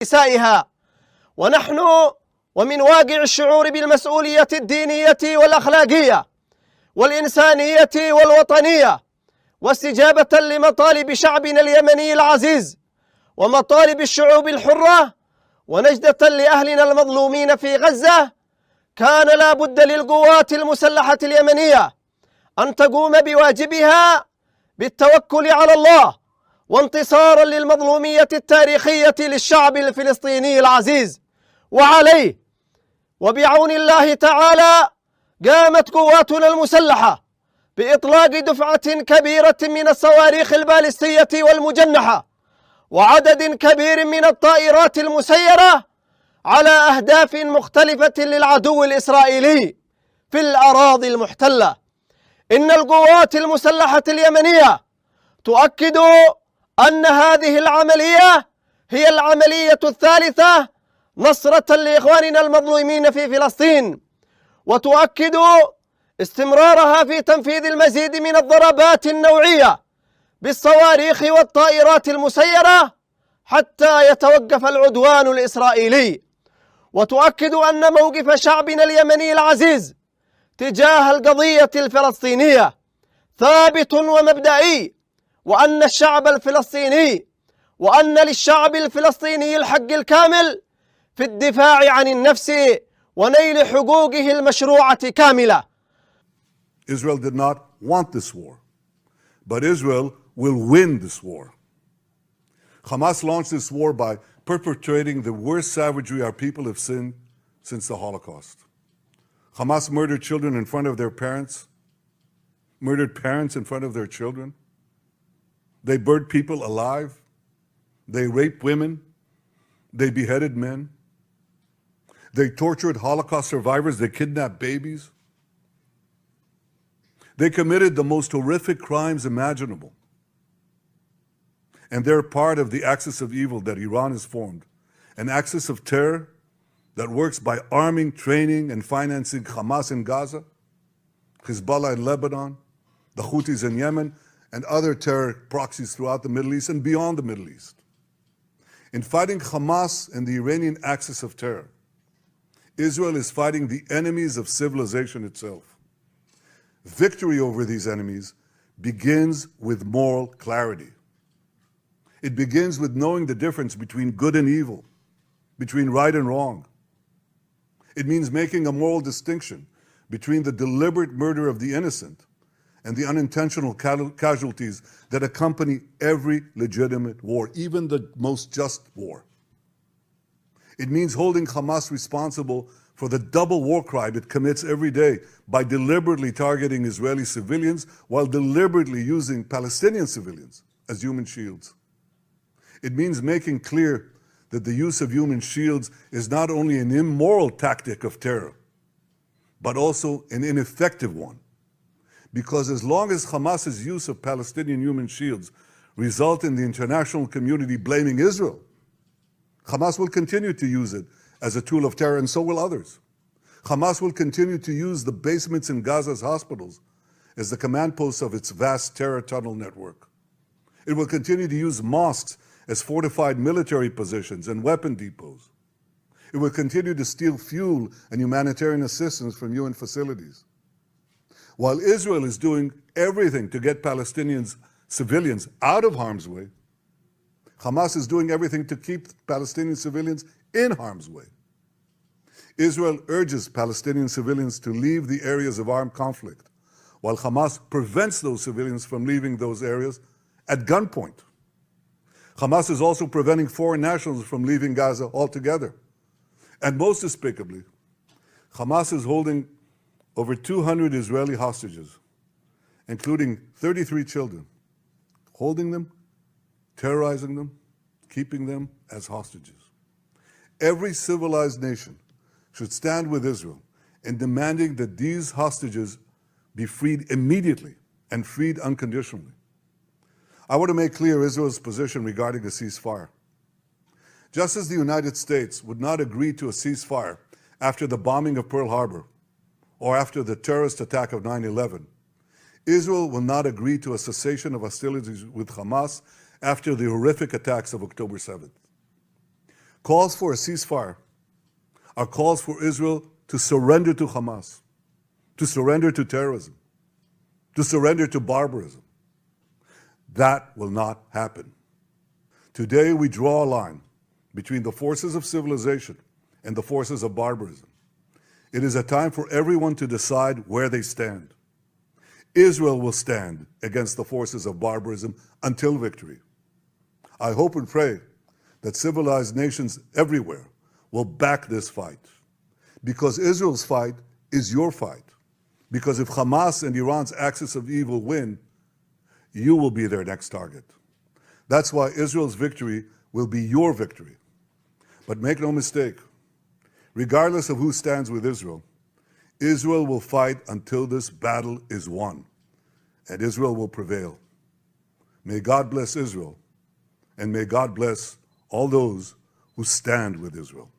نسائها. ونحن ومن واقع الشعور بالمسؤولية الدينية والأخلاقية والإنسانية والوطنية، واستجابة لمطالب شعبنا اليمني العزيز ومطالب الشعوب الحرة، ونجدة لأهلنا المظلومين في غزة، كان لا بد للقوات المسلحة اليمنية أن تقوم بواجبها بالتوكل على الله، وانتصارا للمظلومية التاريخية للشعب الفلسطيني العزيز. وعليه وبعون الله تعالى قامت قواتنا المسلحة بإطلاق دفعة كبيرة من الصواريخ البالستية والمجنحة وعدد كبير من الطائرات المسيرة على أهداف مختلفة للعدو الإسرائيلي في الأراضي المحتلة. إن القوات المسلحة اليمنية تؤكد أن هذه العملية هي العملية الثالثة نصرة لإخواننا المظلومين في فلسطين، وتؤكد استمرارها في تنفيذ المزيد من الضربات النوعية بالصواريخ والطائرات المسيرة حتى يتوقف العدوان الإسرائيلي، وتؤكد أن موقف شعبنا اليمني العزيز تجاه القضية الفلسطينية ثابت ومبدئي، وأن الشعب الفلسطيني وأن للشعب الفلسطيني الحق الكامل في الدفاع عن النفس ونيل حقوقه المشروعة كاملة. Israel did not want this war, but Israel will win this war. Hamas launched this war by perpetrating the worst savagery our people have seen since the Holocaust. Hamas murdered children in front of their parents, murdered parents in front of their children. They burned people alive. They raped women. They beheaded men. They tortured Holocaust survivors. They kidnapped babies. They committed the most horrific crimes imaginable. And they're part of the axis of evil that Iran has formed, an axis of terror that works by arming, training, and financing Hamas in Gaza, Hezbollah in Lebanon, the Houthis in Yemen, and other terror proxies throughout the Middle East and beyond the Middle East. In fighting Hamas and the Iranian axis of terror, Israel is fighting the enemies of civilization itself. Victory over these enemies begins with moral clarity. It begins with knowing the difference between good and evil, between right and wrong. It means making a moral distinction between the deliberate murder of the innocent and the unintentional casualties that accompany every legitimate war, even the most just war. It means holding Hamas responsible for the double war crime it commits every day by deliberately targeting Israeli civilians while deliberately using Palestinian civilians as human shields. It means making clear that the use of human shields is not only an immoral tactic of terror, but also an ineffective one. Because as long as Hamas's use of Palestinian human shields result in the international community blaming Israel, Hamas will continue to use it as a tool of terror, and so will others. Hamas will continue to use the basements in Gaza's hospitals as the command posts of its vast terror tunnel network. It will continue to use mosques as fortified military positions and weapon depots. It will continue to steal fuel and humanitarian assistance from UN facilities. While Israel is doing everything to get Palestinians, civilians, out of harm's way, Hamas is doing everything to keep Palestinian civilians in harm's way. Israel urges Palestinian civilians to leave the areas of armed conflict, while Hamas prevents those civilians from leaving those areas at gunpoint. Hamas is also preventing foreign nationals from leaving Gaza altogether. And most despicably, Hamas is holding over 200 Israeli hostages, including 33 children, holding them, terrorizing them, keeping them as hostages. Every civilized nation should stand with Israel in demanding that these hostages be freed immediately and freed unconditionally. I want to make clear Israel's position regarding a ceasefire. Just as the United States would not agree to a ceasefire after the bombing of Pearl Harbor or after the terrorist attack of 9/11, Israel will not agree to a cessation of hostilities with Hamas after the horrific attacks of October 7th. Calls for a ceasefire are calls for Israel to surrender to Hamas, to surrender to terrorism, to surrender to barbarism. That will not happen. Today we draw a line between the forces of civilization and the forces of barbarism. It is a time for everyone to decide where they stand. Israel will stand against the forces of barbarism until victory. I hope and pray that civilized nations everywhere will back this fight. Because Israel's fight is your fight. Because if Hamas and Iran's axis of evil win, you will be their next target. That's why Israel's victory will be your victory. But make no mistake, regardless of who stands with Israel, Israel will fight until this battle is won, and Israel will prevail. May God bless Israel, and may God bless all those who stand with Israel.